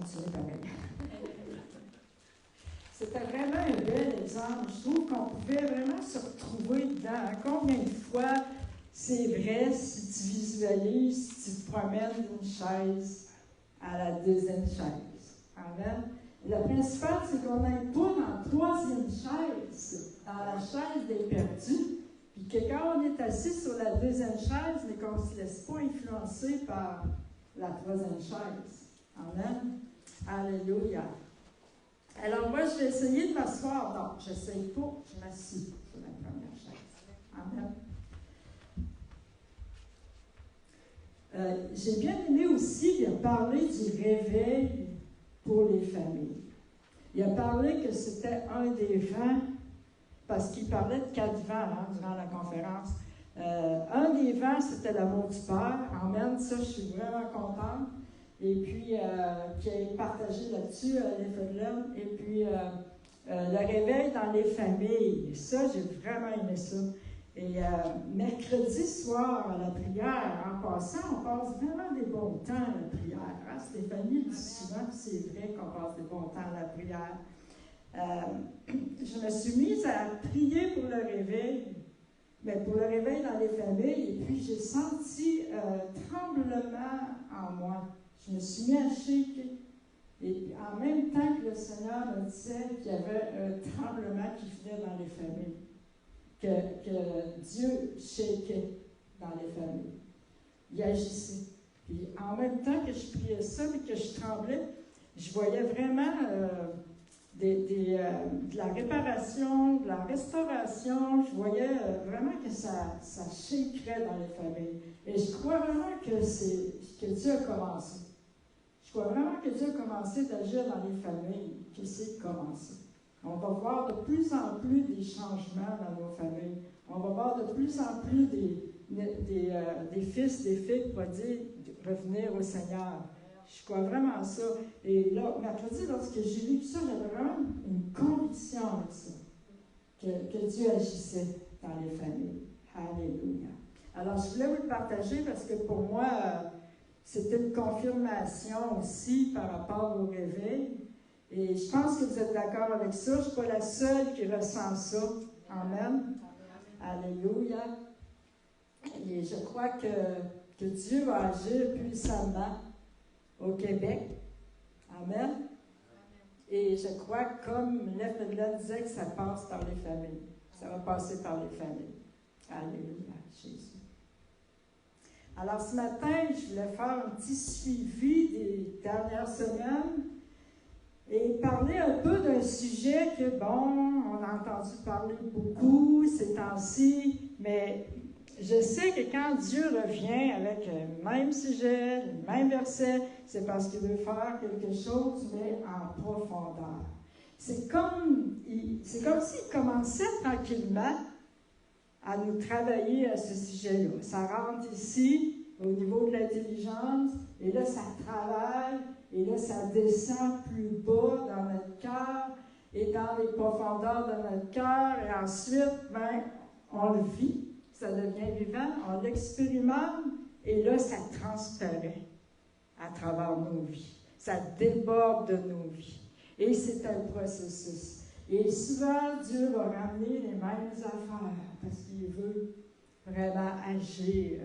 continuer pareil. C'était vraiment un bel exemple. Je trouve qu'on pouvait vraiment se retrouver dedans. Combien de fois, c'est vrai, si tu visualises, si tu te promènes d'une chaise à la deuxième chaise. Amen. Le principal, c'est qu'on n'aille pas dans la troisième chaise, dans la chaise des perdus, puis que quand on est assis sur la deuxième chaise, mais qu'on ne se laisse pas influencer par la troisième chaise. Amen. Alléluia. Alors moi, je vais essayer de m'asseoir. Non, je n'essaye pas, je m'assieds sur la première chaise. Amen. J'ai bien aimé aussi, il a parlé du réveil pour les familles. Il a parlé que c'était un des vents, parce qu'il parlait de 4 vents durant la conférence. Un des vents, c'était l'amour du Père. Amen, ça, je suis vraiment contente. Et puis, qui a partagé là-dessus, l'effet de l'homme. Et puis, le réveil dans les familles. Ça, j'ai vraiment aimé ça. Et mercredi soir, à la prière, en passant, on passe vraiment des bons temps à la prière. Hein? Stéphanie dit souvent que c'est vrai qu'on passe des bons temps à la prière. Je me suis mise à prier pour le réveil, mais pour le réveil dans les familles, et puis j'ai senti tremblement en moi. Je me suis mis à shaker. Et en même temps que le Seigneur me disait qu'il y avait un tremblement qui venait dans les familles. Que Dieu shakeait dans les familles. Il agissait. Puis en même temps que je priais ça, mais que je tremblais, je voyais vraiment de la réparation, de la restauration. Je voyais vraiment que ça shakerait dans les familles. Et je crois vraiment que Dieu a commencé. Je crois vraiment que Dieu a commencé d'agir dans les familles, que c'est commencé. On va voir de plus en plus des changements dans nos familles. On va voir de plus en plus des fils, des filles prodiges revenir au Seigneur. Je crois vraiment à ça. Et là, mercredi, lorsque j'ai lu ça, j'avais vraiment une conviction avec ça, que Dieu agissait dans les familles. Alléluia. Alors, je voulais vous le partager parce que pour moi, c'était une confirmation aussi par rapport au réveil. Et je pense que vous êtes d'accord avec ça. Je ne suis pas la seule qui ressent ça. Amen. Alléluia. Et je crois que Dieu va agir puissamment au Québec. Amen. Et je crois, comme Lefebvre disait, que ça passe par les familles. Ça va passer par les familles. Alléluia, Jésus. Alors, ce matin, je voulais faire un petit suivi des dernières semaines et parler un peu d'un sujet que, bon, on a entendu parler beaucoup ces temps-ci, mais je sais que quand Dieu revient avec le même sujet, le même verset, c'est parce qu'il veut faire quelque chose, mais en profondeur. C'est comme s'il commençait tranquillement à nous travailler à ce sujet-là. Ça rentre ici, au niveau de l'intelligence, et là, ça travaille, et là, ça descend plus bas dans notre cœur, et dans les profondeurs de notre cœur, et ensuite, on le vit. Ça devient vivant, on l'expérimente, et là, ça transparaît à travers nos vies. Ça déborde de nos vies. Et c'est un processus. Et souvent, Dieu va ramener les mêmes affaires, parce qu'il veut vraiment agir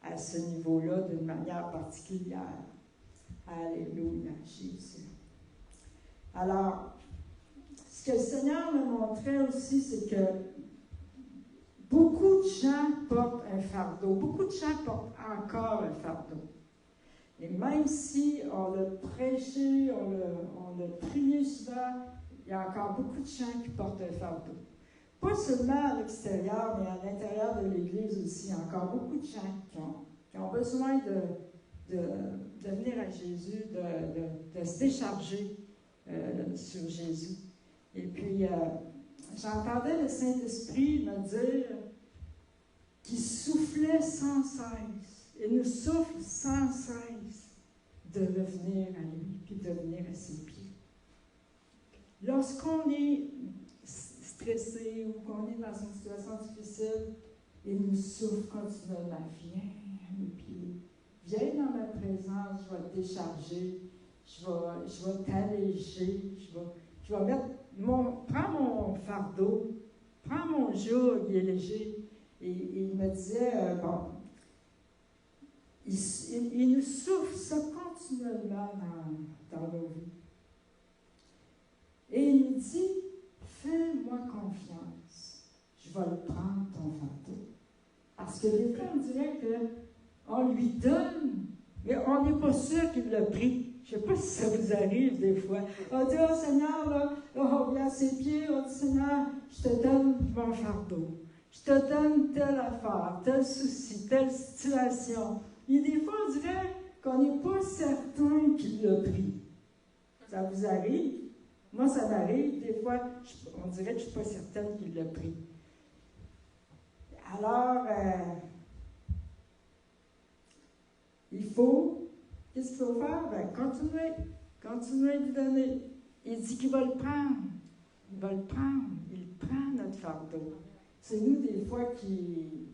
à ce niveau-là d'une manière particulière. Alléluia, Jésus. Alors, ce que le Seigneur me montrait aussi, c'est que beaucoup de gens portent un fardeau. Beaucoup de gens portent encore un fardeau. Et même si on l'a prêché, on l'a prié souvent, il y a encore beaucoup de gens qui portent un fardeau. Pas seulement à l'extérieur, mais à l'intérieur de l'Église aussi. Il y a encore beaucoup de gens qui ont besoin de venir à Jésus, de se décharger sur Jésus. Et puis, j'entendais le Saint-Esprit me dire qu'il soufflait sans cesse. Il nous souffle sans cesse de revenir à lui, puis de venir à ses pieds. Lorsqu'on est stressé ou qu'on est dans une situation difficile, il nous souffle continuellement. Viens à mes pieds. Viens dans ma présence, je vais te décharger. je vais t'alléger, je vais mettre prends mon fardeau, prends mon joug, il est léger. Et il me disait, il nous souffle ça continuellement dans nos vies. Et il me dit, fais-moi confiance, je vais le prendre ton fardeau. Parce que des fois, on dirait qu'on lui donne, mais on n'est pas sûr qu'il l'a pris. Je ne sais pas si ça vous arrive des fois. On dit, oh Seigneur, là, on vient à ses pieds, on dit, Seigneur, je te donne mon fardeau. Je te donne telle affaire, tel souci, telle situation. Et des fois, on dirait qu'on n'est pas certain qu'il l'a pris. Ça vous arrive? Moi, ça m'arrive. Des fois, on dirait que je ne suis pas certaine qu'il l'a pris. Alors, qu'est-ce qu'il faut faire? Continuer de lui donner. Il dit qu'il va le prendre. Il va le prendre. Il prend notre fardeau. C'est nous, des fois, qui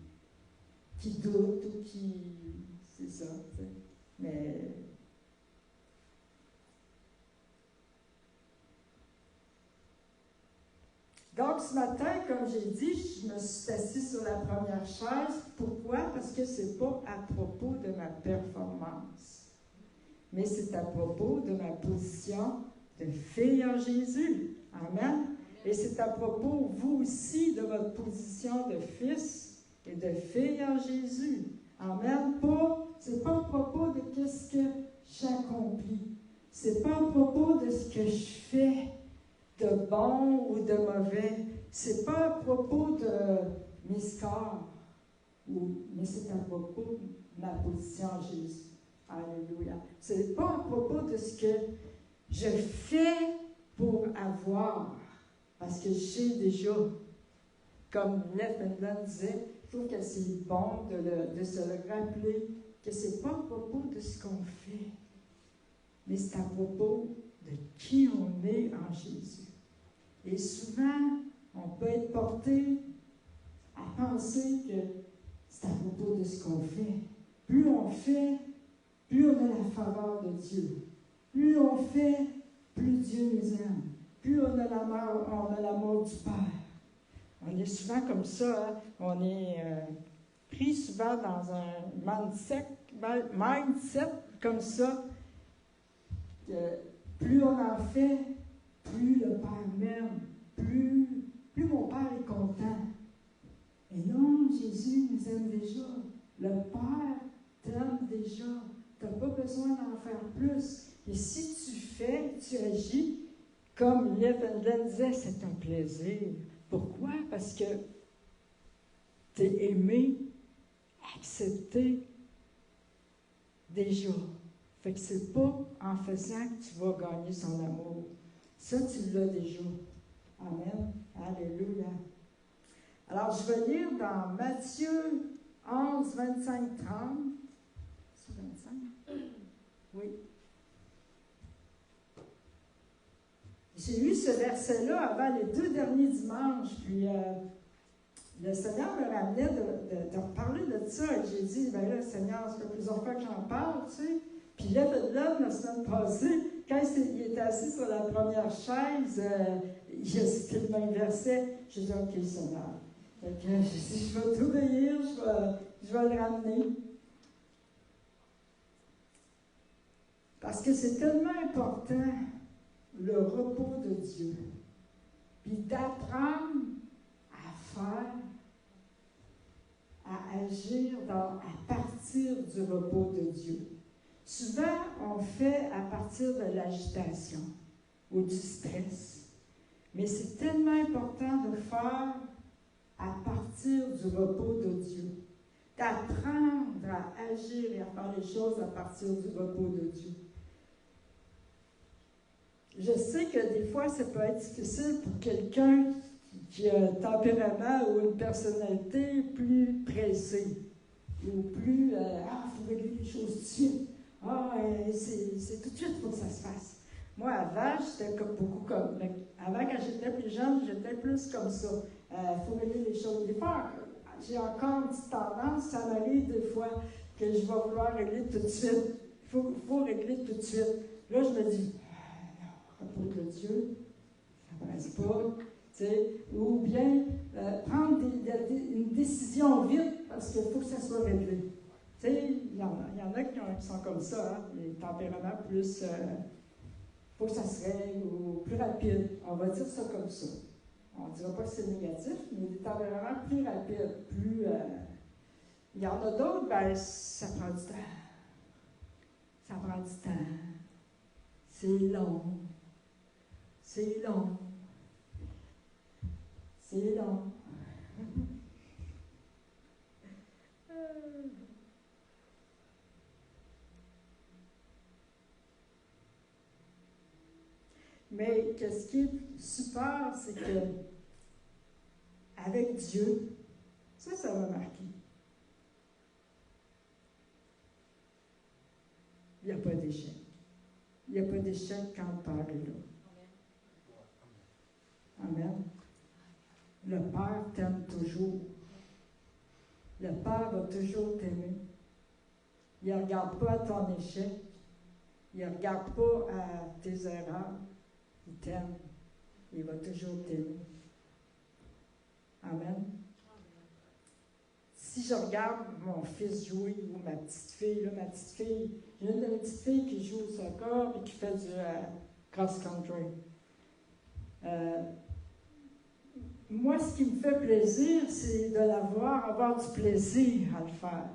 doutent ou qui... C'est ça, tu sais. Mais... Donc, ce matin, comme j'ai dit, je me suis assise sur la première chaise. Pourquoi? Parce que ce n'est pas à propos de ma performance, mais c'est à propos de ma position de fille en Jésus. Amen. Et c'est à propos, vous aussi, de votre position de fils et de fille en Jésus. Amen. Ce n'est pas à propos de ce que j'accomplis. Ce n'est pas à propos de ce que je fais de bon ou de mauvais. Ce n'est pas à propos de mes scores, mais c'est à propos de ma position en Jésus. Alléluia. Ce n'est pas à propos de ce que je fais pour avoir, parce que j'ai déjà, comme Ned Mendon disait, je trouve que c'est bon de se le rappeler, que ce n'est pas à propos de ce qu'on fait, mais c'est à propos de qui on est en Jésus. Et souvent, on peut être porté à penser que c'est à propos de ce qu'on fait. Plus on fait, plus on a la faveur de Dieu. Plus on fait, plus Dieu nous aime. Plus on a l'amour du Père. On est souvent comme ça, hein? On est pris souvent dans un mindset comme ça, que plus on en fait, plus le Père m'aime, plus mon Père est content. Et non, Jésus nous aime déjà. Le Père t'aime déjà. Tu n'as pas besoin d'en faire plus. Et si tu fais, tu agis, comme Lev Hendlen disait, c'est un plaisir. Pourquoi? Parce que tu es aimé, accepté déjà. Fait que c'est pas en faisant que tu vas gagner son amour. Ça, tu l'as déjà. Amen. Alléluia. Alors, je vais lire dans Matthieu 11, 25, 30. C'est 25? Oui. J'ai lu ce verset-là avant les 2 derniers dimanches, puis le Seigneur me ramenait de reparler de ça, et j'ai dit, bien là, Seigneur, ça fait plusieurs fois que j'en parle, tu sais. Puis là, la semaine passée, quand il était assis sur la première chaise, il a cité le même verset. J'ai dit, OK, Seigneur. Fait que j'ai dit, je vais t'obéir, je vais le ramener. Parce que c'est tellement important, le repos de Dieu. Puis d'apprendre à faire, à agir à partir du repos de Dieu. Souvent, on fait à partir de l'agitation ou du stress. Mais c'est tellement important de faire à partir du repos de Dieu. D'apprendre à agir et à faire les choses à partir du repos de Dieu. Je sais que des fois, ça peut être difficile pour quelqu'un qui a un tempérament ou une personnalité plus pressée. Ou plus, il faut régler les choses tout de suite. C'est tout de suite, il faut que ça se fasse. Moi, avant, j'étais beaucoup comme... Avant, quand j'étais plus jeune, j'étais plus comme ça. Il faut régler les choses. Des fois, j'ai encore une petite tendance, ça m'arrive des fois, que je vais vouloir régler tout de suite. Il faut régler tout de suite. Là, je me dis, apôtre Dieu, ça ne passe pas. Ou bien prendre une décision vite parce qu'il faut que ça soit réglé. Il y en a qui sont comme ça, hein, les tempéraments plus, faut que ça se règle ou plus rapide. On va dire ça comme ça. On ne dira pas que c'est négatif, mais des tempéraments plus rapides, plus... il y en a d'autres, ben, ça prend du temps. Ça prend du temps. C'est long. C'est long. C'est long. Mais ce qui est super, c'est que avec Dieu, ça m'a marqué. Il n'y a pas d'échec. Il n'y a pas d'échec quand le Père est là. Amen. Le Père t'aime toujours. Le Père va toujours t'aimer. Il ne regarde pas à ton échec. Il ne regarde pas à tes erreurs. Il t'aime. Il va toujours t'aimer. Amen. Si je regarde mon fils jouer ou ma petite fille, j'ai une de mes petites filles qui joue au soccer et qui fait du cross-country. Moi, ce qui me fait plaisir, c'est de la voir avoir du plaisir à le faire.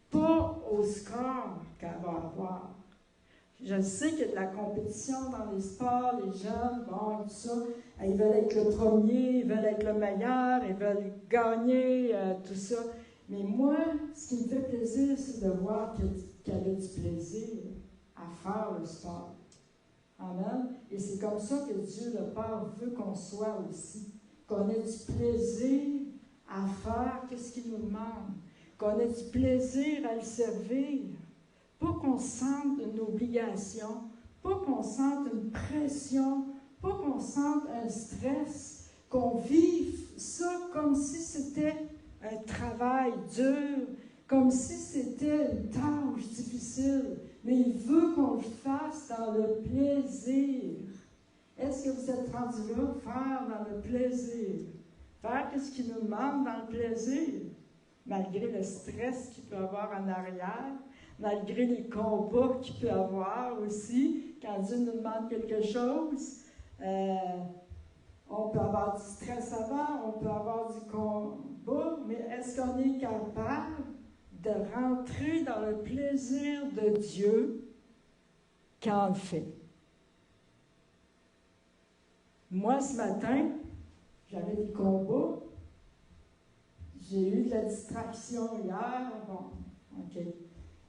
Pas au score qu'elle va avoir. Je sais qu'il y a de la compétition dans les sports, les jeunes, bon, tout ça. Ils veulent être le premier, ils veulent être le meilleur, ils veulent gagner, tout ça. Mais moi, ce qui me fait plaisir, c'est de voir qu'elle a du plaisir à faire le sport. Amen. Et c'est comme ça que Dieu, le Père, veut qu'on soit aussi. Qu'on ait du plaisir à faire ce qu'il nous demande. Qu'on ait du plaisir à le servir. Pas qu'on sente une obligation, pas qu'on sente une pression, pas qu'on sente un stress, qu'on vive ça comme si c'était un travail dur, comme si c'était une tâche difficile, mais il veut qu'on le fasse dans le plaisir. Est-ce que vous êtes rendus là, faire dans le plaisir? Faire ce qu'il nous demande dans le plaisir, malgré le stress qu'il peut avoir en arrière, malgré les combats qu'il peut avoir aussi, quand Dieu nous demande quelque chose. On peut avoir du stress avant, on peut avoir du combat, mais est-ce qu'on est capable de rentrer dans le plaisir de Dieu quand on le fait? Moi, ce matin, j'avais des combats. J'ai eu de la distraction hier. Bon, OK.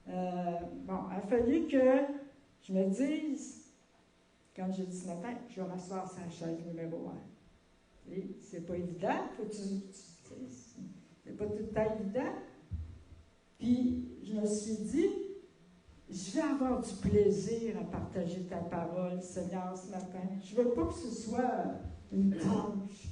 Il a fallu que je me dise, comme j'ai dit ce matin, je vais m'asseoir sur la chaise numéro 1. C'est pas évident, c'est pas tout le temps évident. Puis, je me suis dit, je vais avoir du plaisir à partager ta parole, Seigneur, ce matin. Je veux pas que ce soit une tâche.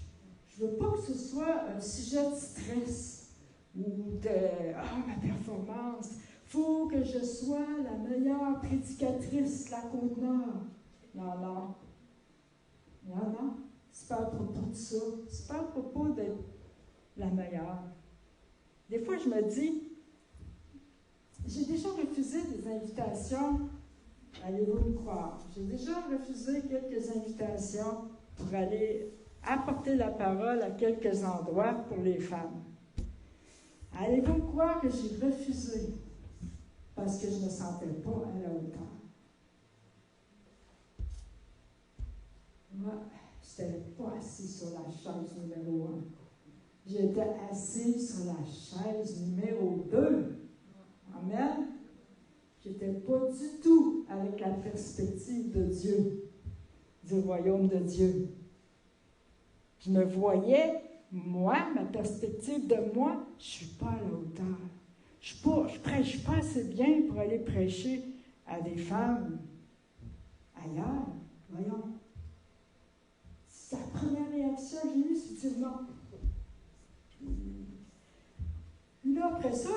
Je veux pas que ce soit un sujet de stress ou de « ma performance ». Il faut que je sois la meilleure prédicatrice de la Côte-Nord. Non. C'est pas à propos de ça. C'est pas à propos d'être la meilleure. Des fois, je me dis, j'ai déjà refusé des invitations, allez-vous me croire, j'ai déjà refusé quelques invitations pour aller apporter la parole à quelques endroits pour les femmes. Allez-vous me croire que j'ai refusé? Parce que je ne me sentais pas à la hauteur. Moi, je n'étais pas assise sur la chaise numéro 1. J'étais assise sur la chaise numéro 2. Amen. Je n'étais pas du tout avec la perspective de Dieu, du royaume de Dieu. Je me voyais, moi, ma perspective de moi, je ne suis pas à la hauteur. Je ne prêche pas assez bien pour aller prêcher à des femmes ailleurs. Voyons. C'est la première réaction que j'ai eue, c'est non. Là, après ça,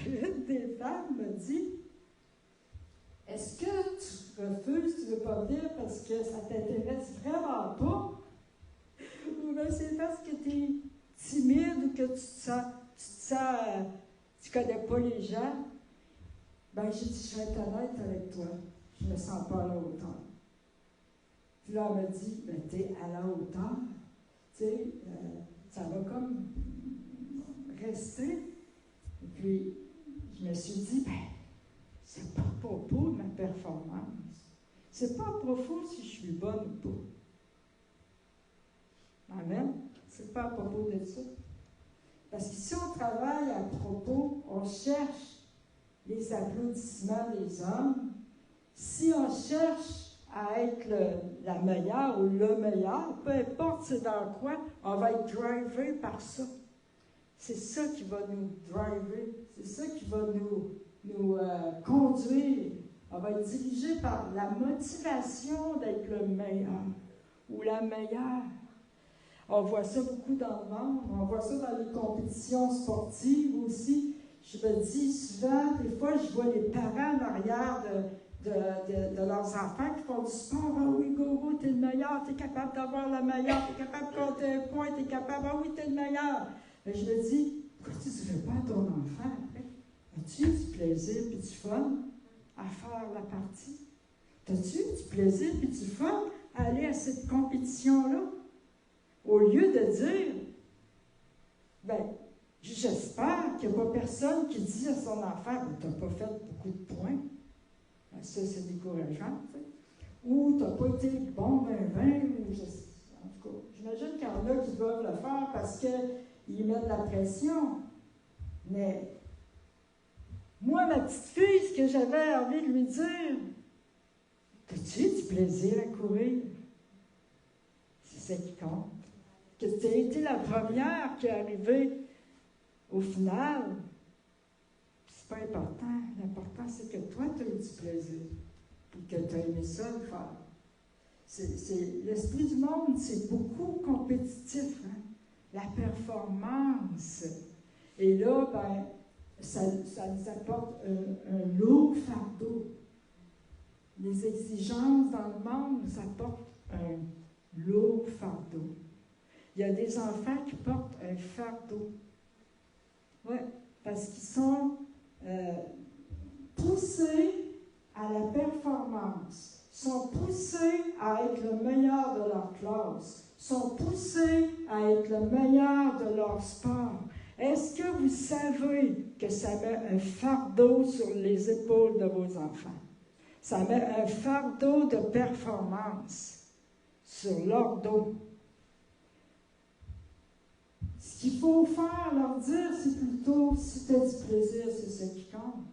une des femmes me dit, est-ce que tu refuses, tu ne veux pas venir parce que ça ne t'intéresse vraiment pas, ou bien c'est parce que tu es timide ou que tu connais pas les gens, ben j'ai dit, je vais être honnête avec toi, je me sens pas à la hauteur. Puis là, elle m'a dit, ben t'es à la hauteur. Tu sais, ça va comme rester. Et puis, je me suis dit, ben, c'est pas à propos de ma performance. C'est pas à propos si je suis bonne ou pas. Amen? C'est pas à propos de ça. Parce que si on travaille à propos, on cherche les applaudissements des hommes. Si on cherche à être la meilleure ou le meilleur, peu importe c'est dans quoi, on va être drivé par ça. C'est ça qui va nous driver, c'est ça qui va nous conduire. On va être dirigé par la motivation d'être le meilleur ou la meilleure. On voit ça beaucoup dans le monde, on voit ça dans les compétitions sportives aussi. Je me dis souvent, des fois, je vois les parents en arrière de leurs enfants qui font du sport. Ah oui, go, t'es le meilleur, t'es capable d'avoir la meilleure, t'es capable de compter un point, t'es capable, ah oui, t'es le meilleur. Et je me dis, pourquoi tu ne dirais pas à ton enfant après? As-tu du plaisir et du fun à faire la partie? As-tu du plaisir et du fun à aller à cette compétition-là? Au lieu de dire, ben, j'espère qu'il n'y a pas personne qui dit à son enfant, ben, tu n'as pas fait beaucoup de points. Ben, ça, c'est décourageant, tu sais. Ou tu n'as pas été bon, ou en tout cas, j'imagine qu'il y en a qui doivent le faire parce qu'ils mettent de la pression. Mais moi, ma petite fille, ce que j'avais envie de lui dire, as-tu du plaisir à courir? C'est ça qui compte. Que tu as été la première qui est arrivée au final. C'est pas important. L'important, c'est que toi, tu as eu du plaisir. Et que tu as aimé ça le faire. L'esprit du monde, c'est beaucoup compétitif. Hein? La performance. Et là, ben, ça nous apporte un lourd fardeau. Les exigences dans le monde nous apportent un lourd fardeau. Il y a des enfants qui portent un fardeau. Oui, parce qu'ils sont poussés à la performance, sont poussés à être le meilleur de leur classe, sont poussés à être le meilleur de leur sport. Est-ce que vous savez que ça met un fardeau sur les épaules de vos enfants? Ça met un fardeau de performance sur leur dos. Ce qu'il faut faire, leur dire, c'est plutôt, si tu as du plaisir, c'est ce qui compte.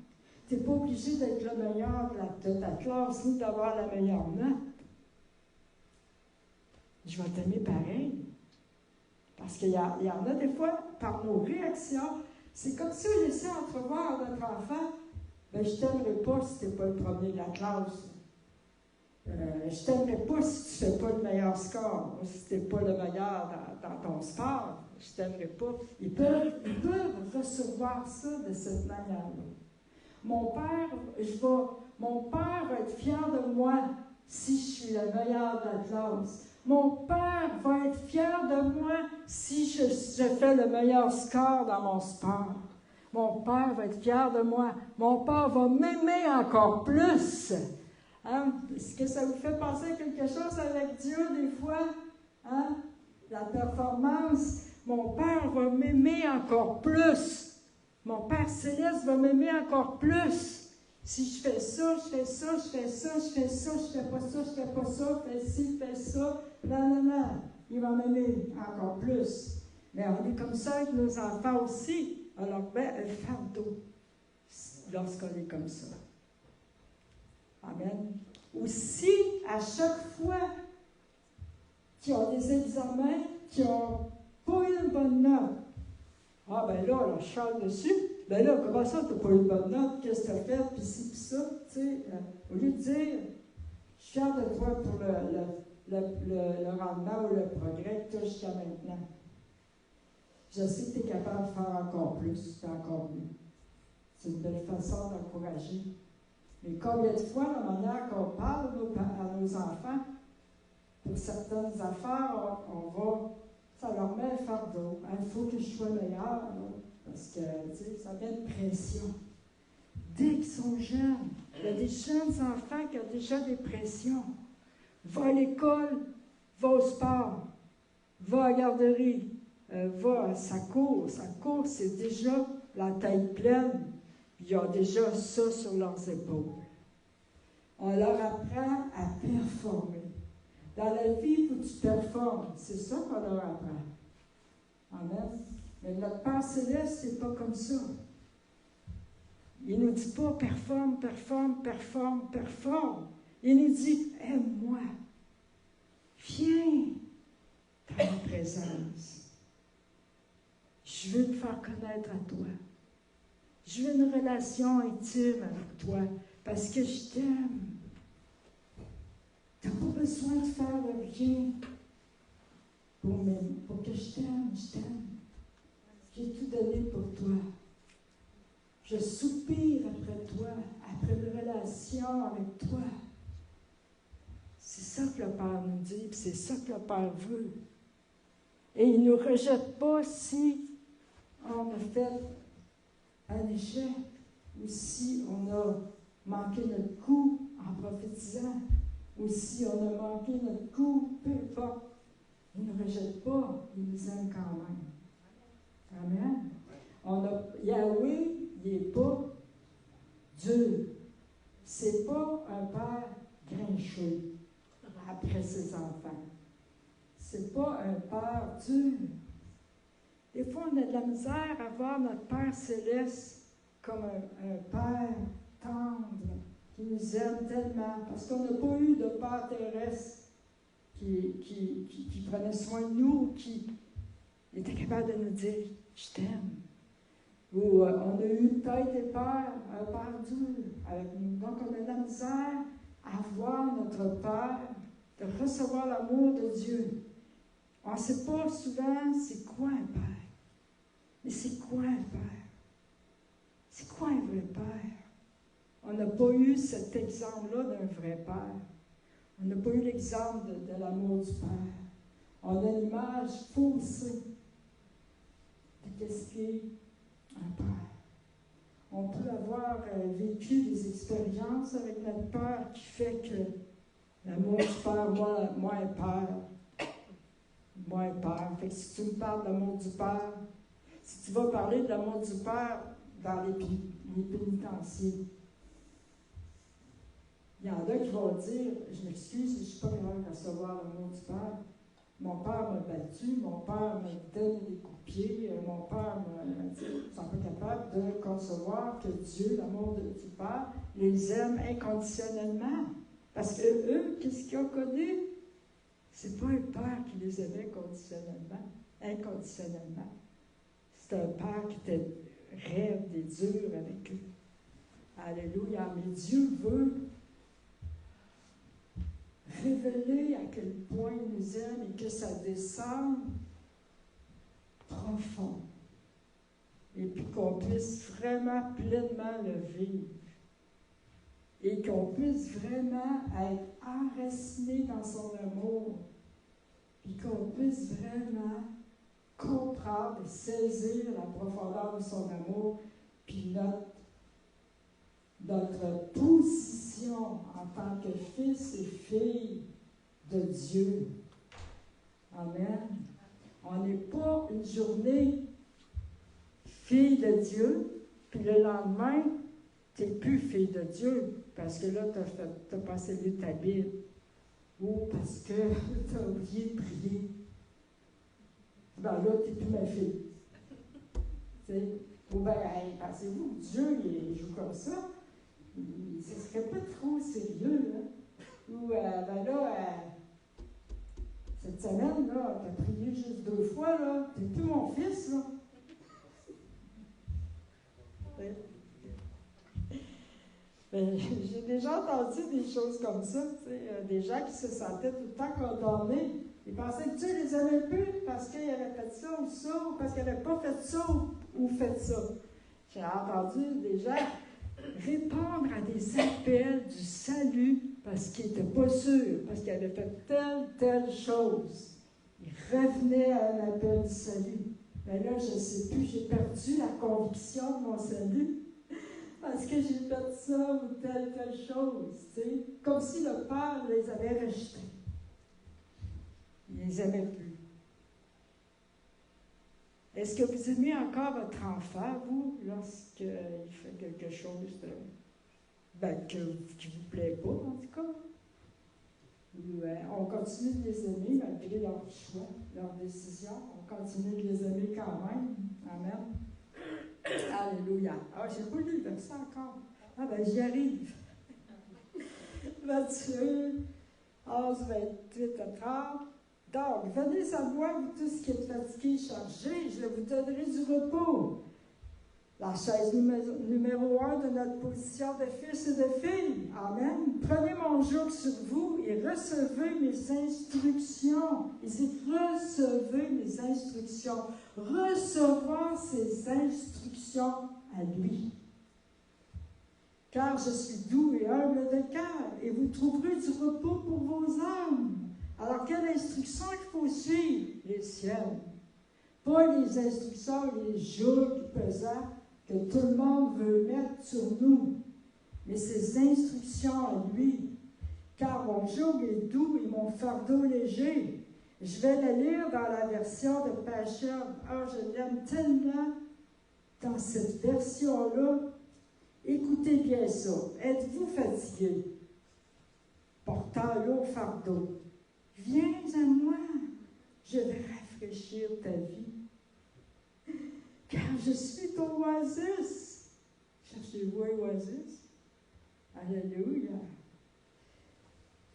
Tu n'es pas obligé d'être le meilleur de ta classe, ni d'avoir la meilleure note. Je vais t'aimer pareil. Parce qu'il y en a des fois, par nos réactions, c'est comme si on laissait entrevoir à notre enfant, ben, je ne t'aimerais pas si tu n'es pas le premier de la classe. Je ne t'aimerais pas si tu ne fais pas le meilleur score, ou si tu n'es pas le meilleur dans ton sport. Je ne t'aimerais pas. Ils peuvent recevoir ça de cette manière-là. Mon père va être fier de moi si je suis le meilleur de la classe. Mon père va être fier de moi si je fais le meilleur score dans mon sport. Mon père va être fier de moi. Mon père va m'aimer encore plus. Hein? Est-ce que ça vous fait penser à quelque chose avec Dieu des fois? Hein? La performance. Mon Père va m'aimer encore plus. Mon Père céleste va m'aimer encore plus. Si je fais ça, je fais ça, je fais ça, je fais ça, je fais pas ça, je fais pas ça, je fais ci, je fais ça. Non. Il va m'aimer encore plus. Mais on est comme ça avec nos enfants aussi. On leur met un fardeau lorsqu'on est comme ça. Amen. Aussi, à chaque fois qu'ils ont des examens, qui n'ont pas eu une bonne note. Ah, ben là, on charge dessus. Ben là, comment ça, tu n'as pas eu une bonne note? Qu'est-ce que tu as fait? Puis ci, puis ça. Tu sais, au lieu de dire, je suis fier de toi pour le rendement ou le progrès que tu as jusqu'à maintenant. Je sais que tu es capable de faire encore plus et encore mieux. C'est une belle façon d'encourager. Mais combien de fois, la manière qu'on parle certaines affaires, ça leur met un fardeau. Il faut que je sois meilleur, là, parce que, ça vient de pression. Dès qu'ils sont jeunes, il y a des jeunes enfants qui ont déjà des pressions. Va à l'école, va au sport, va à la garderie, va à sa cour. Sa cour, c'est déjà la tête pleine. Il y a déjà ça sur leurs épaules. On leur apprend à performer. Dans la vie, il faut que tu performes. C'est ça qu'on leur apprend. Amen. Mais notre Père Céleste, c'est pas comme ça. Il ne nous dit pas performe, performe, performe, performe. Il nous dit aime-moi. Viens dans ma présence. Je veux te faire connaître à toi. Je veux une relation intime avec toi parce que je t'aime. Tu n'as pas besoin de faire rien pour que je t'aime. Je t'aime. J'ai tout donné pour toi. Je soupire après toi, après une relation avec toi. C'est ça que le Père nous dit, c'est ça que le Père veut. Et il ne nous rejette pas si on a fait un échec ou si on a manqué notre coup en prophétisant ou si on a manqué notre coup, peu importe. Il ne nous rejette pas, il nous aime quand même. Amen. Yahweh, il n'est pas dur. C'est pas un père grincheux après ses enfants. C'est pas un père dur. Des fois, on a de la misère à voir notre Père Céleste comme un Père tendre, qui nous aime tellement, parce qu'on n'a pas eu de Père terrestre qui prenait soin de nous, qui était capable de nous dire « Je t'aime ». Ou on a eu peut-être des pères, un Père dur avec nous. Donc, on a de la misère à voir notre Père, de recevoir l'amour de Dieu. On ne sait pas souvent c'est quoi un Père. Mais c'est quoi un Père? C'est quoi un vrai Père? On n'a pas eu cet exemple-là d'un vrai Père. On n'a pas eu l'exemple de l'amour du Père. On a l'image faussée de ce qu'est un Père. On peut avoir vécu des expériences avec notre Père qui fait que l'amour du Père, moi un Père. Moi un Père. Fait que si tu me parles de l'amour du Père, si tu vas parler de l'amour du Père dans les pénitenciers, il y en a qui vont dire, je m'excuse, je ne suis pas capable de recevoir l'amour du Père. Mon père m'a battu, mon père m'a donné des coups de pied, mon père m'a dit, ils ne sont pas capables de concevoir que Dieu, l'amour du Père, les aime inconditionnellement. Parce que eux, qu'est-ce qu'ils ont connu? C'est pas un père qui les aimait inconditionnellement. C'est un père qui était raide et dur avec eux. Alléluia. Mais Dieu veut révéler à quel point il nous aime et que ça descende profond. Et puis qu'on puisse vraiment pleinement le vivre. Et qu'on puisse vraiment être enraciné dans son amour. Puis qu'on puisse vraiment comprendre et saisir la profondeur de son amour, puis notre position en tant que fils et fille de Dieu. Amen. On n'est pas une journée fille de Dieu, puis le lendemain, tu n'es plus fille de Dieu, parce que là, tu as passé lu ta Bible, ou parce que tu as oublié de prier. Ben là, tu n'es plus ma fille. Ou bien, hey, pensez-vous, Dieu, il joue comme ça. Ce ne serait pas trop sérieux, là. Ou, ben là, cette semaine, là, tu as prié juste 2 fois, là. Tu n'es plus mon fils, là. Ben, j'ai déjà entendu des choses comme ça, des gens qui se sentaient tout le temps condamnés. Ils pensaient que Dieu les aimait plus parce qu'ils avaient fait ça ou ça, ou parce qu'ils n'avaient pas fait ça ou fait ça. J'ai entendu des gens répondre à des appels du salut parce qu'ils n'étaient pas pas sûr, parce qu'il avait fait telle chose. Il revenait à un appel du salut. Mais là, je ne sais plus, j'ai perdu la conviction de mon salut. Parce que j'ai fait ça ou telle chose, tu sais. Comme si le Père les avait rejetés. Il les aimait plus. Est-ce que vous aimez encore votre enfant, vous, lorsqu'il fait quelque chose qui ne vous plaît pas, en tout cas? On continue de les aimer malgré leur choix, leur décision. On continue de les aimer quand même. Amen. Alléluia. Ah, je n'ai pas lu le verset encore. Ah, ben, j'y arrive. Matthieu 11, 28 à 30. Donc, venez à moi, vous tous qui êtes fatigués et chargés, je vous donnerai du repos. La chaise numéro 1 de notre position de fils et de filles. Amen. Prenez mon joug sur vous et recevez mes instructions. Il dit, recevez mes instructions. Recevoir ses instructions à lui. Car je suis doux et humble de cœur, et vous trouverez du repos pour vos âmes. Alors, quelle instruction il faut suivre? Les siennes. Pas les instructions, les jougs pesants que tout le monde veut mettre sur nous, mais ses instructions à lui. Car mon joug est doux et mon fardeau léger. Je vais le lire dans la version de Passion. Ah, je l'aime tellement dans cette version-là. Écoutez bien ça. Êtes-vous fatigué? Portant lourd fardeau. Viens à moi. Je vais rafraîchir ta vie. Car je suis ton oasis. Cherchez-vous un oasis? Alléluia.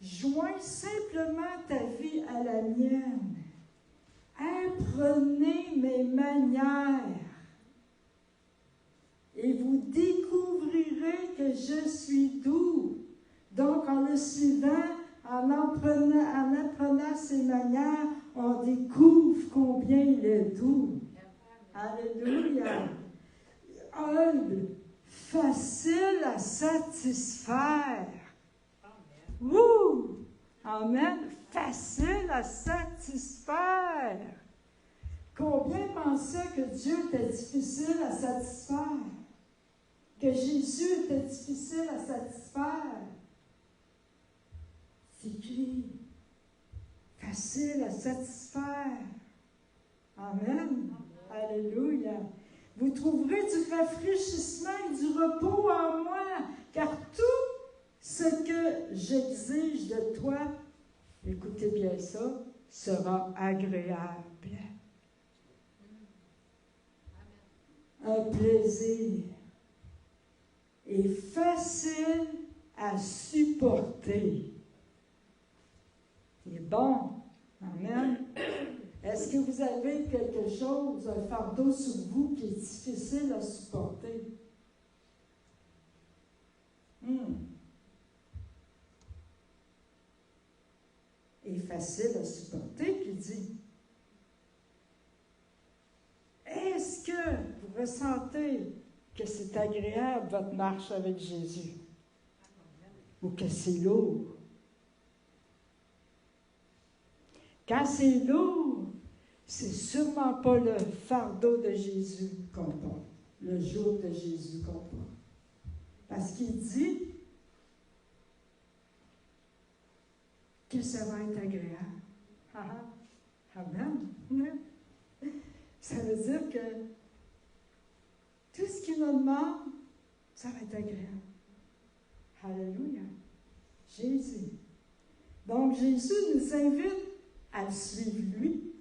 Joins simplement ta vie à la mienne. Apprenez mes manières. Et vous découvrirez que je suis doux. Donc, en le suivant, en apprenant ses manières, on découvre combien il est doux. Alléluia. Humble, facile à satisfaire. Wouh! Amen. Facile à satisfaire. Combien pensaient que Dieu était difficile à satisfaire? Que Jésus était difficile à satisfaire? C'est qui? Facile à satisfaire. Amen. Alléluia. Vous trouverez du rafraîchissement et du repos en moi, car tout ce que j'exige de toi, écoutez bien ça, sera agréable. Un plaisir et facile à supporter. Il est bon. Amen. Est-ce que vous avez quelque chose, un fardeau sur vous qui est difficile à supporter? Et facile à supporter, puis il dit, est-ce que vous ressentez que c'est agréable votre marche avec Jésus? Ou que c'est lourd? Quand c'est lourd, c'est sûrement pas le fardeau de Jésus qu'on porte, le joug de Jésus qu'on porte. Parce qu'il dit que ça va être agréable. Amen. Ça veut dire que tout ce qu'il nous demande, ça va être agréable. Alléluia. Jésus. Donc, Jésus nous invite à le suivre lui.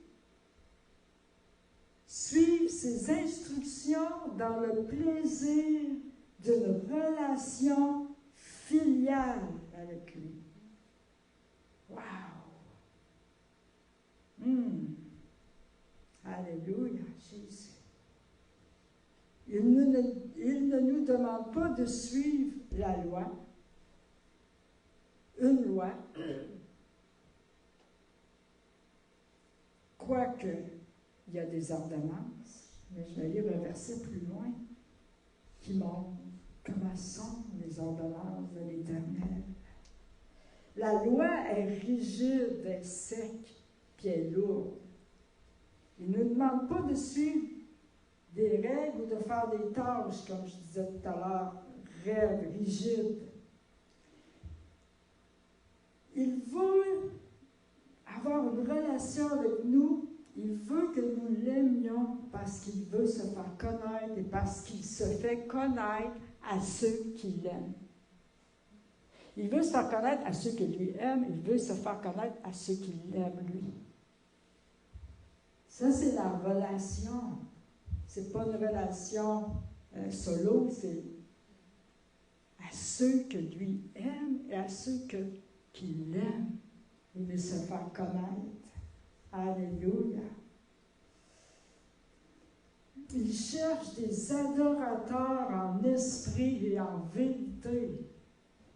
Suivre ses instructions dans le plaisir d'une relation filiale avec lui. Wow! Alléluia, Jésus. Il ne nous demande pas de suivre la loi, une loi, quoique il y a des ordonnances, mais je vais lire un verset plus loin qui montre comment sont les ordonnances de l'Éternel. La loi est rigide, elle est sec, puis elle est lourde. Il ne nous demande pas de suivre des règles ou de faire des tâches, comme je disais tout à l'heure, raides, rigides. Il veut avoir une relation avec nous. Il veut que nous l'aimions parce qu'il veut se faire connaître et parce qu'il se fait connaître à ceux qui l'aiment. Il veut se faire connaître à ceux qui lui aiment. Il veut se faire connaître à ceux qui l'aiment, lui. Ça, c'est la relation. C'est pas une relation solo, c'est à ceux que lui aime et à ceux qui l'aiment. Il veut se faire connaître. Alléluia. Il cherche des adorateurs en esprit et en vérité.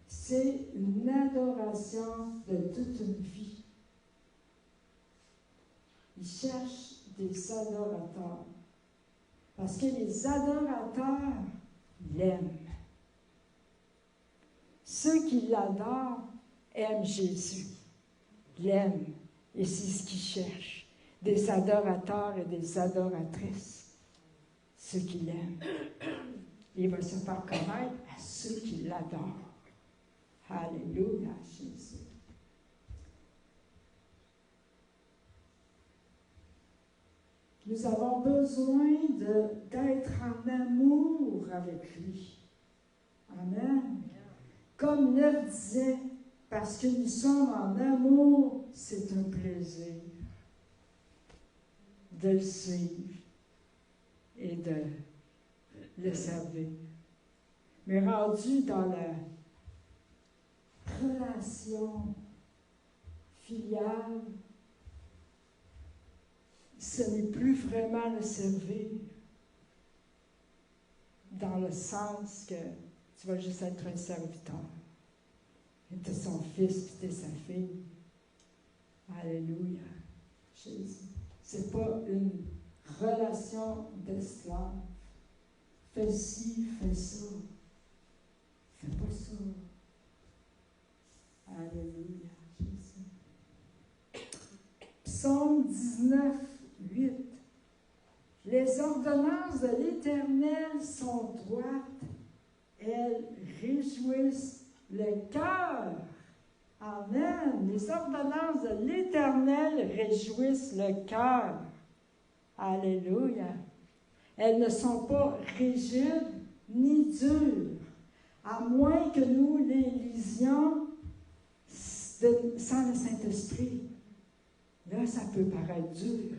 C'est une adoration de toute une vie. Il cherche des adorateurs. Parce que les adorateurs l'aiment. Ceux qui l'adorent aiment Jésus, l'aiment. Et c'est ce qu'ils cherchent. Des adorateurs et des adoratrices. Ceux qui l'aiment. Il va se faire connaître à ceux qui l'adorent. Alléluia, Jésus. Nous avons besoin d'être en amour avec lui. Amen. Comme Neuf disait, parce que nous sommes en amour, c'est un plaisir de le suivre et de le servir. Mais rendu dans la relation filiale, ce n'est plus vraiment le servir dans le sens que tu vas juste être un serviteur. Tu es son fils puis tu es sa fille. Alléluia, Jésus. Ce n'est pas une relation d'esclave. Fais ci, fais ça. Fais pas ça. Alléluia, Jésus. Psaume 19, 8. Les ordonnances de l'Éternel sont droites. Elles réjouissent le cœur. Amen. Les ordonnances de l'Éternel réjouissent le cœur. Alléluia. Elles ne sont pas rigides ni dures, à moins que nous les lisions sans le Saint-Esprit. Là, ça peut paraître dur.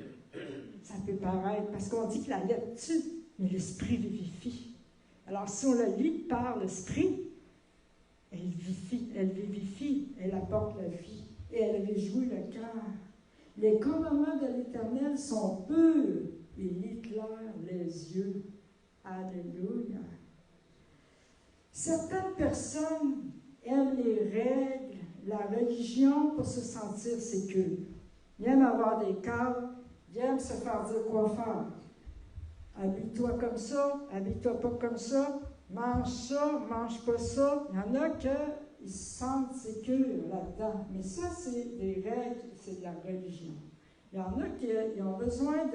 Ça peut paraître, parce qu'on dit que la lettre tue, mais l'Esprit vivifie. Alors, si on le lit par l'Esprit, elle vivifie, elle apporte la vie et elle réjouit le cœur. Les commandements de l'Éternel sont purs et il éclaire les yeux. Alléluia. Certaines personnes aiment les règles, la religion pour se sentir sécure. Ils aiment avoir des cadres, ils aiment se faire dire quoi faire. Habille-toi comme ça, habille-toi pas comme ça, mange pas ça. Il y en a qui se sentent sécures là-dedans. Mais ça, c'est des règles, c'est de la religion. Il y en a qui ont besoin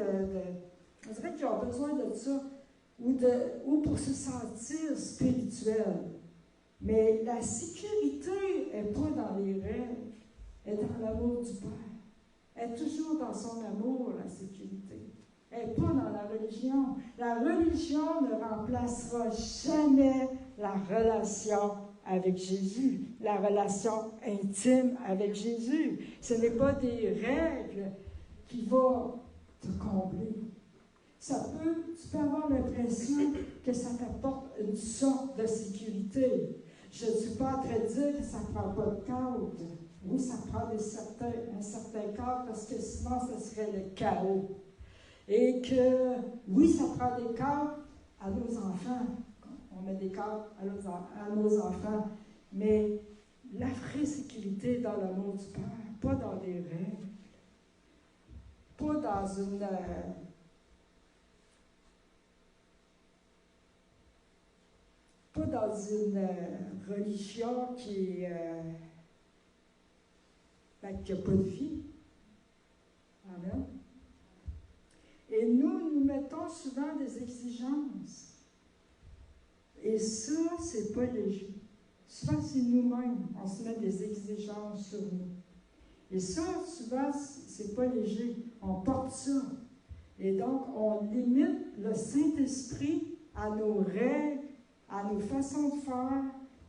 on dirait qu'ils ont besoin de ça, ou pour se sentir spirituel. Mais la sécurité n'est pas dans les règles, elle est dans l'amour du Père. Elle est toujours dans son amour, la sécurité. Elle n'est pas dans la religion. La religion ne remplacera jamais la relation avec Jésus, la relation intime avec Jésus. Ce n'est pas des règles qui vont te combler. Tu peux avoir l'impression que ça t'apporte une sorte de sécurité. Je ne suis pas en train de dire que ça ne prend pas de cadre. Oui, ça prend un certain cadre parce que sinon, ce serait le chaos. Et que, oui, ça prend des cadres à nos enfants. On met des cadres à nos enfants. Mais la vraie sécurité est dans l'amour du Père, pas dans les règles. Pas dans une... pas dans une religion qui est Fait qu'il n'y a pas de vie. Amen. Et nous mettons souvent des exigences. Et ça, c'est pas léger. Souvent, c'est nous-mêmes, on se met des exigences sur nous. Et ça, souvent, c'est pas léger. On porte ça. Et donc, on limite le Saint-Esprit à nos règles, à nos façons de faire,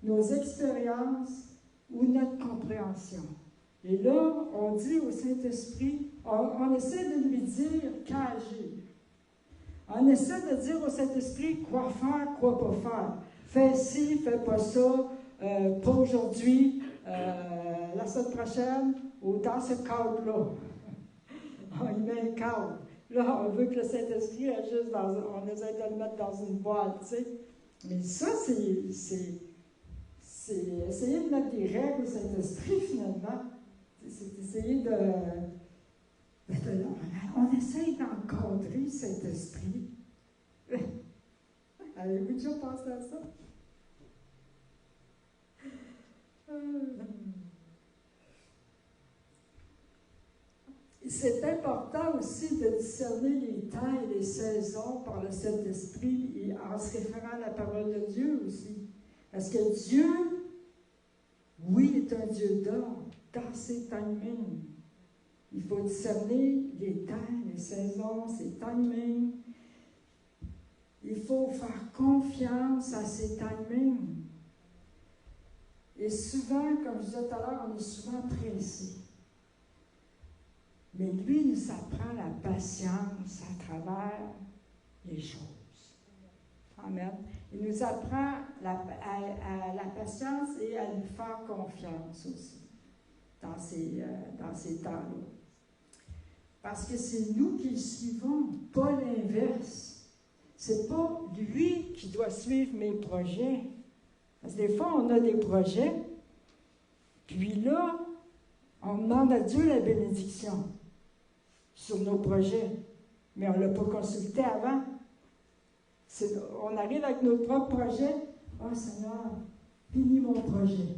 nos expériences ou notre compréhension. Et là, on dit au Saint-Esprit, on essaie de lui dire qu'à agir. On essaie de dire au Saint-Esprit quoi faire, quoi pas faire. Fais ci, fais pas ça, pas aujourd'hui, la semaine prochaine, ou dans ce cadre-là. On y met un cadre. Là, on veut que le Saint-Esprit agisse on essaie de le mettre dans une boîte, tu sais. Mais ça, c'est essayer de mettre des règles au Saint-Esprit, finalement. C'est essayer de on essaye d'encadrer cet esprit. Avez-vous déjà pensé à ça? C'est important aussi de discerner les temps et les saisons par le Saint-Esprit et en se référant à la parole de Dieu aussi. Parce que Dieu, oui, est un Dieu d'ordre dans ses timings. Il faut discerner les temps, les saisons, ses timings. Il faut faire confiance à ses timings. Et souvent, comme je disais tout à l'heure, on est souvent pressé. Mais lui nous apprend la patience à travers les choses. Amen. Il nous apprend à la patience et à lui faire confiance aussi dans ces temps-là. Parce que c'est nous qui le suivons, pas l'inverse. C'est pas lui qui doit suivre mes projets. Parce que des fois, on a des projets, puis là, on demande à Dieu la bénédiction sur nos projets, mais on ne l'a pas consulté avant. On arrive avec nos propres projets. « Oh Seigneur, bénis mon projet. »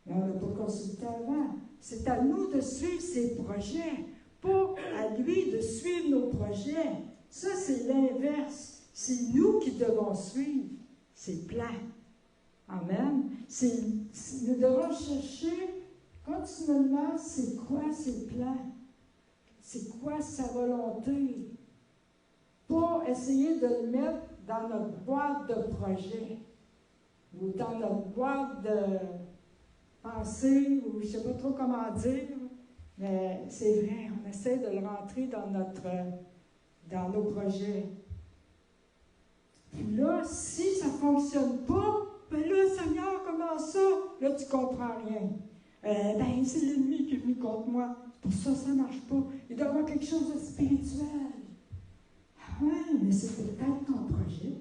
Mais on ne l'a pas consulté avant. C'est à nous de suivre ses projets, pas à lui de suivre nos projets. Ça, c'est l'inverse. C'est nous qui devons suivre ses plans. Amen. Nous devons chercher continuellement c'est quoi ses plans. C'est quoi sa volonté? Pas essayer de le mettre dans notre boîte de projet ou dans notre boîte de pensée, ou je ne sais pas trop comment dire, mais c'est vrai, on essaie de le rentrer dans nos projets. Puis là, si ça ne fonctionne pas, ben là, Seigneur, comment ça? Là, tu ne comprends rien. C'est l'ennemi qui est venu contre moi. Pour ça, ça ne marche pas. Il doit y avoir quelque chose de spirituel. Oui, mais c'est peut-être ton projet.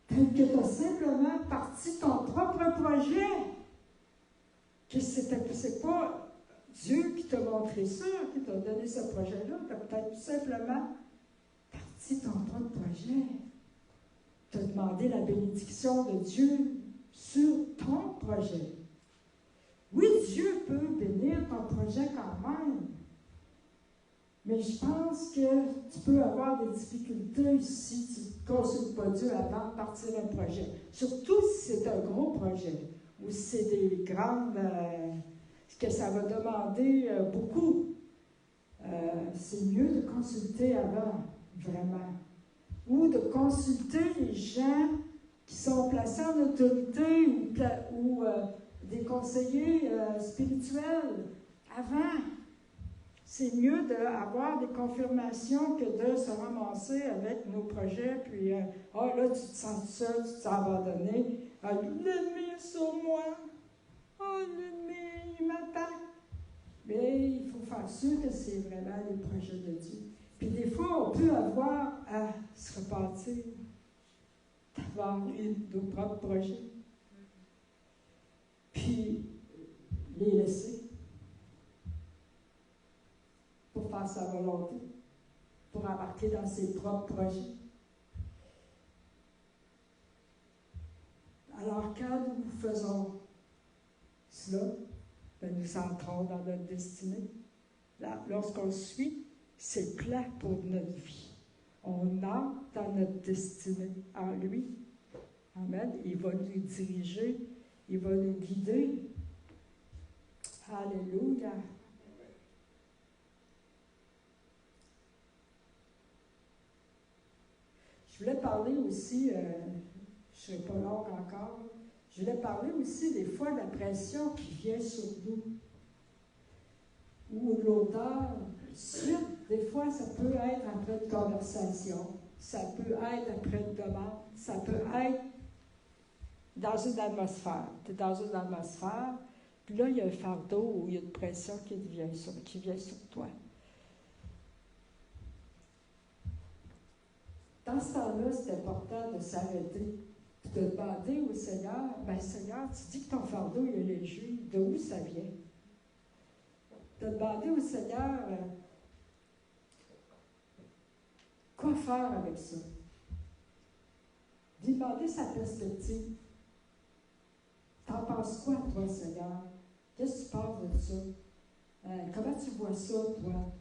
Peut-être que tu as simplement parti ton propre projet. Que c'est pas Dieu qui t'a montré ça, qui t'a donné ce projet-là. Tu as peut-être simplement parti ton propre projet. Tu as demandé la bénédiction de Dieu sur ton projet. Oui, Dieu peut bénir ton projet quand même. Mais je pense que tu peux avoir des difficultés si tu ne consultes pas Dieu avant de partir un projet. Surtout si c'est un gros projet ou si c'est des grandes... que ça va demander beaucoup. C'est mieux de consulter avant, vraiment. Ou de consulter les gens qui sont placés en autorité ou des conseillers spirituels avant. C'est mieux d'avoir des confirmations que de se ramasser avec nos projets, puis là, tu te sens seul, tu te sens abandonné. L'ennemi est sur moi. L'ennemi, il m'attaque. Mais il faut faire sûr que c'est vraiment les projets de Dieu. Puis des fois, on peut avoir à se repentir d'avoir nos propres projets. Puis les laisser pour faire sa volonté, pour embarquer dans ses propres projets. Alors, quand nous faisons cela, ben, nous entrons dans notre destinée. Là, lorsqu'on le suit, c'est plat pour notre vie. On entre dans notre destinée en lui. Amen. Il va nous diriger, il va nous guider. Alléluia. Je voulais parler aussi, je ne serai pas longue encore, je voulais parler aussi des fois de la pression qui vient sur nous. Ou l'odeur. Suite, des fois, ça peut être après une conversation, ça peut être après une demande, ça peut être dans une atmosphère. Tu es dans une atmosphère, puis là, il y a un fardeau ou il y a une pression qui vient sur toi. Dans ce temps-là, c'est important de s'arrêter et de demander au Seigneur, « Ben Seigneur, tu dis que ton fardeau il est léger, de où ça vient? » De demander au Seigneur, quoi faire avec ça? D'y demander sa perspective. T'en penses quoi, toi, Seigneur? Qu'est-ce que tu penses de ça? Comment tu vois ça, toi?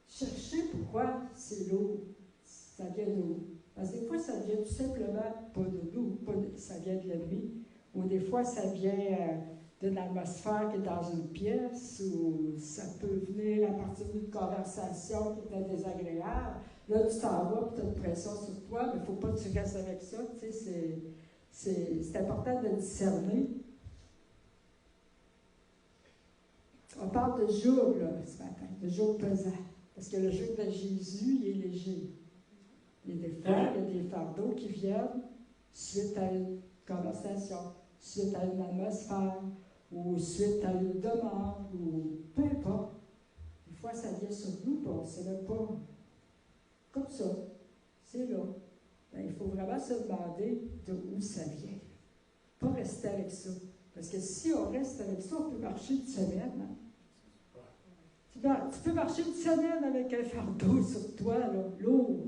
Chercher pourquoi c'est lourd. Ça vient de où? Parce que des fois, ça vient tout simplement pas de nous, ça vient de l'ennemi. Ou des fois, ça vient d'une atmosphère qui est dans une pièce, ou ça peut venir à partir d'une conversation qui était désagréable. Là, tu t'en vas, puis tu as une pression sur toi, mais il ne faut pas que tu restes avec ça. Tu sais, c'est important de discerner. On parle de joug, là, ce matin, de joug pesant. Parce que le joug de Jésus, il est léger. Et des fois, il y a des fardeaux qui viennent suite à une conversation, suite à une atmosphère, ou suite à une demande, ou peu importe. Des fois, ça vient sur nous, puis on ne sait même pas. Comme ça, c'est là. Ben, il faut vraiment se demander d'où ça vient. Pas rester avec ça. Parce que si on reste avec ça, on peut marcher une semaine. Hein? Tu peux marcher une semaine avec un fardeau sur toi, là, lourd.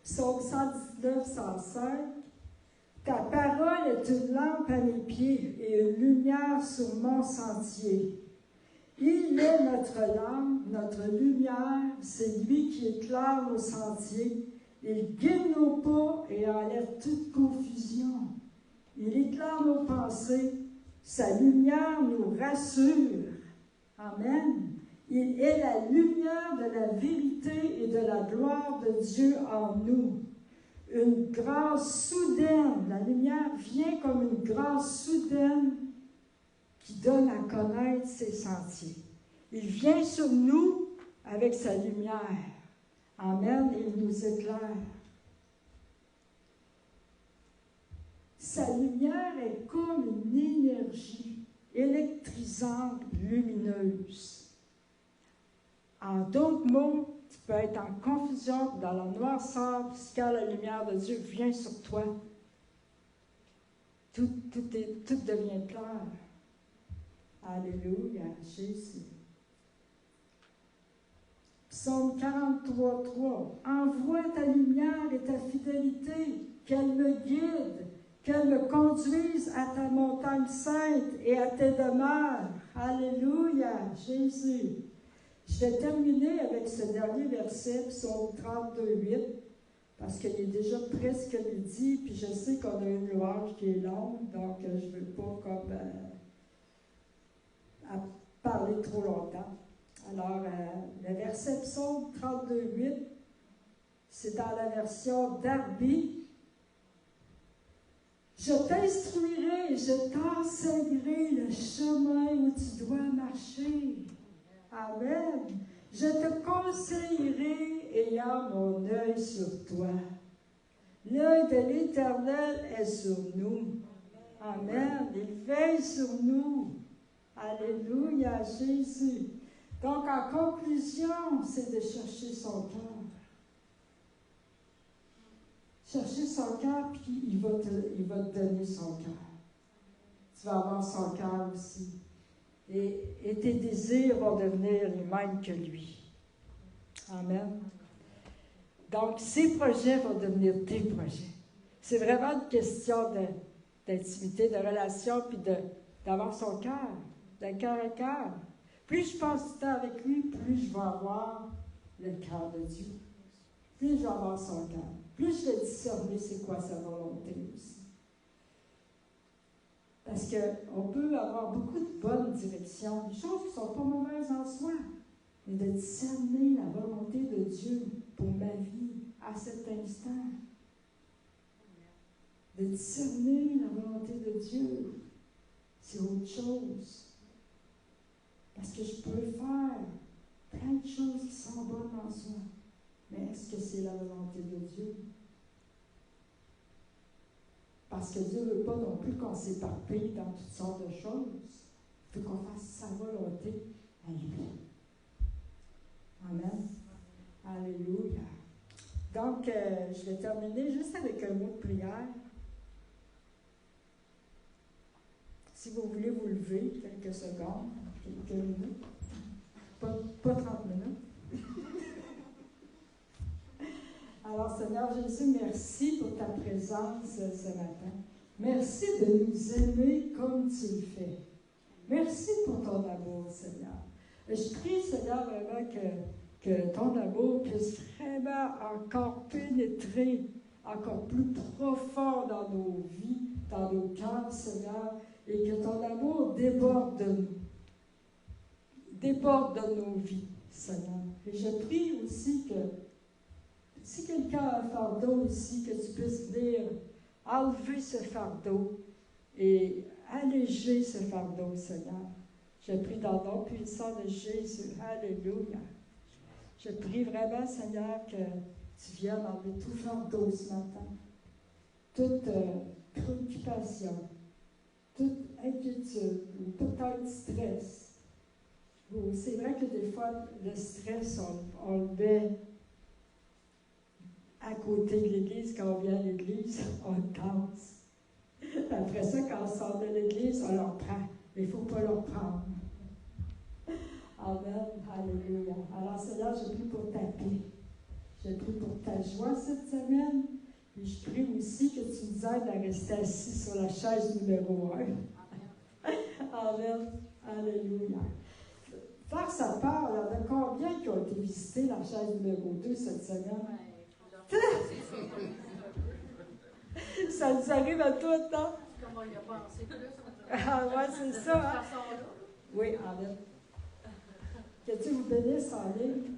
Psaume 119, 105. Ta parole est une lampe à mes pieds et une lumière sur mon sentier. Il est notre lampe, notre lumière, c'est lui qui éclaire nos sentiers. Il guide nos pas et enlève toute confusion. Il éclaire nos pensées, sa lumière nous rassure. Amen. Il est la lumière de la vérité et de la gloire de Dieu en nous. Une grâce soudaine, la lumière vient comme une grâce soudaine qui donne à connaître ses sentiers. Il vient sur nous avec sa lumière. Amen, et il nous éclaire. Sa lumière est comme une énergie électrisante, lumineuse. En d'autres mots, tu peux être en confusion, dans la noirceur, quand la lumière de Dieu vient sur toi. Tout devient clair. Alléluia, Jésus. Psaume 43, 3. Envoie ta lumière et ta fidélité, qu'elle me guide, qu'elle me conduise à ta montagne sainte et à tes demeures. Alléluia, Jésus. Je vais terminer avec ce dernier verset, Psaume 32, 8, parce qu'il est déjà presque midi, puis je sais qu'on a une louange qui est longue, donc je ne veux pas comme parler trop longtemps. Alors, le verset Psaume 32, 8, c'est dans la version Darby. Je t'instruirai, je t'enseignerai le chemin où tu dois marcher. Amen. Je te conseillerai ayant mon œil sur toi. L'œil de l'Éternel est sur nous. Amen. Il veille sur nous. Alléluia, Jésus. Donc, en conclusion, c'est de chercher son cœur. Chercher son cœur, puis il va te donner son cœur. Tu vas avoir son cœur aussi. Et tes désirs vont devenir les mêmes que lui. Amen. Donc, ces projets vont devenir tes projets. C'est vraiment une question d'intimité, de relation, puis d'avoir son cœur, d'un cœur à cœur. Plus je passe du temps avec lui, plus je vais avoir le cœur de Dieu. Plus je vais avoir son cœur. Plus je vais discerner c'est quoi sa volonté aussi. Parce qu'on peut avoir beaucoup de bonnes directions, des choses qui ne sont pas mauvaises en soi, mais de discerner la volonté de Dieu pour ma vie à cet instant. De discerner la volonté de Dieu, c'est autre chose. Parce que je peux faire plein de choses qui sont bonnes en soi, mais est-ce que c'est la volonté de Dieu? Parce que Dieu ne veut pas non plus qu'on s'éparpille dans toutes sortes de choses. Il veut qu'on fasse sa volonté à lui. Amen. Alléluia. Donc, je vais terminer juste avec un mot de prière. Si vous voulez vous lever quelques secondes, quelques minutes, pas 30 minutes. Alors, Seigneur Jésus, merci pour ta présence ce matin. Merci de nous aimer comme tu le fais. Merci pour ton amour, Seigneur. Et je prie, Seigneur, vraiment que ton amour puisse vraiment encore pénétrer, encore plus profond dans nos vies, dans nos cœurs, Seigneur, et que ton amour déborde de nous, déborde de nos vies, Seigneur. Et je prie aussi que si quelqu'un a un fardeau ici, que tu puisses venir enlever ce fardeau et alléger ce fardeau, Seigneur. Je prie dans le nom puissant de Jésus. Alléluia. Je prie vraiment, Seigneur, que tu viennes enlever tout fardeau ce matin, toute préoccupation, toute inquiétude, ou peut-être stress. C'est vrai que des fois, le stress, on le met à côté de l'Église. Quand on vient à l'Église, on le casse. Après ça, quand on sort de l'Église, on le reprend. Mais il ne faut pas le reprendre. Amen. Alléluia. Alors, Seigneur, je prie pour ta paix. Je prie pour ta joie cette semaine. Et je prie aussi que tu nous aides à rester assis sur la chaise numéro 1. Amen. Alléluia. Faire sa part, il y en a combien qui ont été visités la chaise numéro 2 cette semaine? Ça nous arrive à tout le temps. Comme on y a pensé plus. Ah ouais, c'est ça. Hein? Oui, amen. Que Dieu vous bénisse en ligne.